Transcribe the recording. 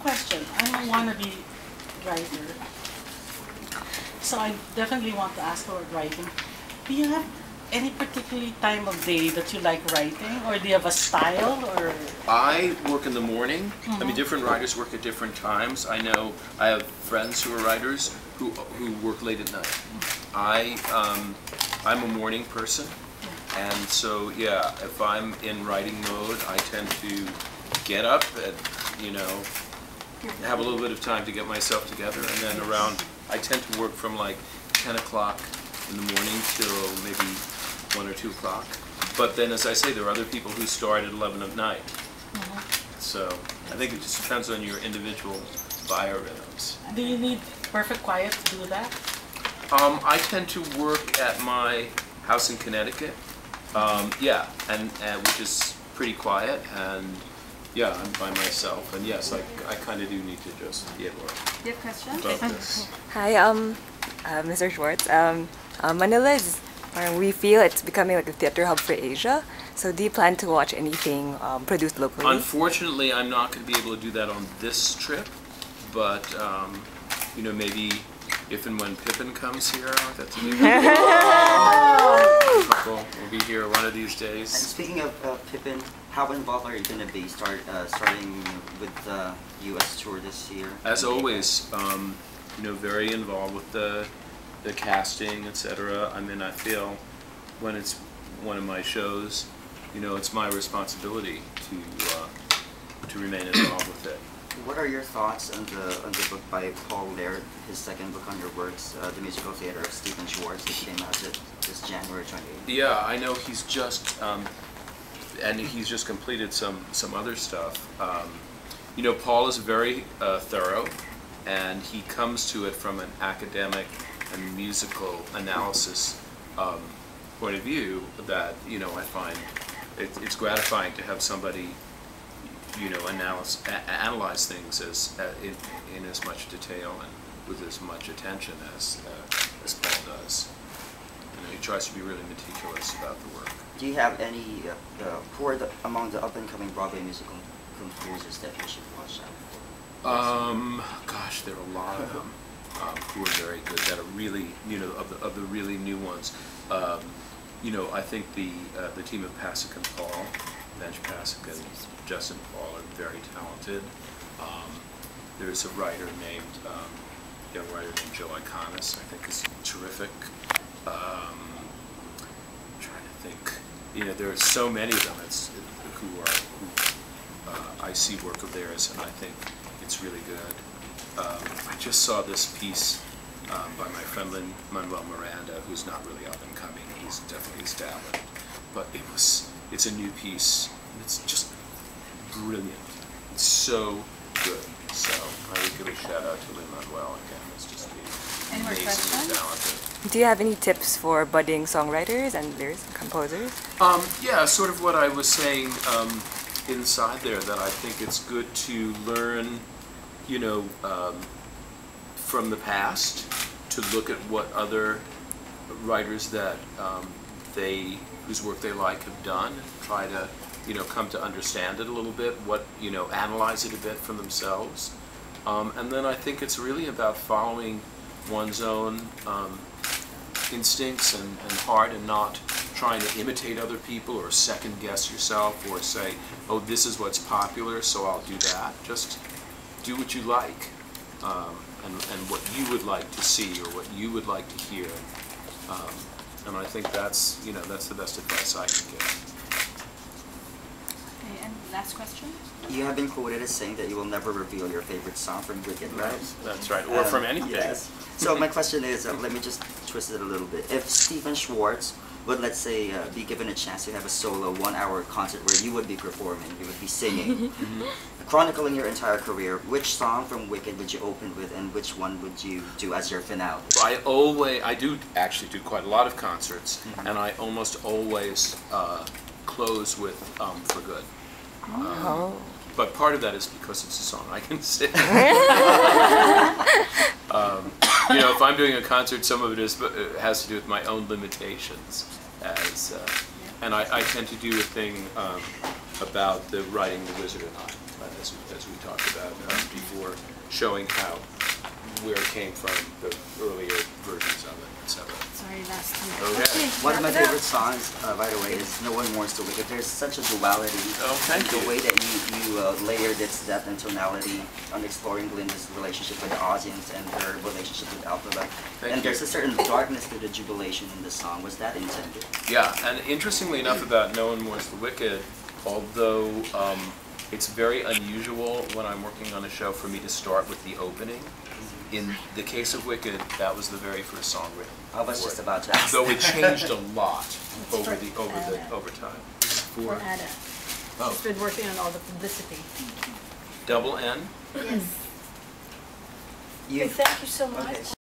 question. I'm a wannabe writer, so I definitely want to ask about writing. Do you have any particular time of day that you like writing, or do you have a style, or? I work in the morning. I mean, different writers work at different times. I know I have friends who are writers who work late at night. I'm a morning person, and so yeah, if I'm in writing mode, I tend to get up and have a little bit of time to get myself together, and then I tend to work from like 10 o'clock in the morning till maybe 1 or 2 o'clock. But then, as I say, there are other people who start at 11 at night. So I think it just depends on your individual biorhythms. Do you need perfect quiet to do that? I tend to work at my house in Connecticut. Yeah, and which is pretty quiet, and yeah, I'm by myself. And yes, I kind of do need to just be able to. Do you have questions? Focus. Hi, Mr. Schwartz. Manila is, we feel it's becoming like a theater hub for Asia. So do you plan to watch anything produced locally? Unfortunately, I'm not going to be able to do that on this trip, but maybe if and when Pippin comes here, that's a big we'll be here one of these days. And speaking of Pippin, how involved are you going to be starting with the U.S. tour this year? As always, very involved with the casting, etc. I mean, I feel when it's one of my shows, it's my responsibility to remain involved with it. What are your thoughts on the book by Paul Laird, his second book on your works, The Musical Theater of Stephen Schwartz, that came out this January 28th? Yeah, I know he's just and he's just completed some other stuff. Paul is very thorough, and he comes to it from an academic and musical analysis point of view that I find it's gratifying to have somebody analyze things in as much detail and with as much attention as Paul does. He tries to be really meticulous about the work. Do you have any who are among the up-and-coming Broadway musical composers that we should watch out for? Gosh, there are a lot of them who are very good. That are really, of the really new ones. I think the team of Pasek and Paul, Bench Pasek and Justin Paul, are very talented. There's a writer named, young writer named Joe Iconis, I think is terrific. I'm trying to think. There are so many of them who I see work of theirs, and I think it's really good. I just saw this piece by my friend Manuel Miranda, who's not really up and coming. He's definitely established, but it's a new piece. It's just brilliant. It's so good. So I would give a shout out to Lin-Manuel again. It's just amazingly talented. Do you have any tips for budding songwriters and lyrics composers? Yeah, sort of what I was saying inside there, that I think it's good to learn, from the past, to look at what other writers that whose work they like have done, try to come to understand it a little bit, analyze it a bit for themselves, and then I think it's really about following one's own instincts and heart, and not trying to imitate other people or second guess yourself or say, oh, this is what's popular, so I'll do that. Just do what you like, and what you would like to see or what you would like to hear, and I think that's the best advice I can give. Okay, and last question. You have been quoted as saying that you will never reveal your favorite song from Wicked, right? That's right, or from anything. Yes. So my question is, let me just twist it a little bit. If Stephen Schwartz would, let's say, be given a chance to have a solo 1-hour concert where you would be performing, you would be singing, chronicling your entire career, which song from Wicked would you open with, and which one would you do as your finale? I do actually do quite a lot of concerts, and I almost always close with For Good. But part of that is because it's a song I can sing. If I'm doing a concert, some of it has to do with my own limitations, and I tend to do a thing about the writing The Wizard and I. as we talked about before, showing where it came from, the earlier versions of it, etc. Sorry, last time. Okay. One of my wrap it up. favorite songs, by the way, is No One Mourns the Wicked. There's such a duality. Oh, thank The you. way that you layered its depth and tonality on exploring Glinda's relationship with the audience and her relationship with Alphabet. Thank And you. there's a certain darkness to the jubilation in the song. Was that intended? Yeah, and interestingly enough about No One Mourns the Wicked, although it's very unusual when I'm working on a show for me to start with the opening. In the case of Wicked, that was the very first song written. I was for just it. about to ask. Though it changed a lot for over time. For Ada. Oh, She's been working on all the publicity. double N. Yes. You, Thank you so much. okay.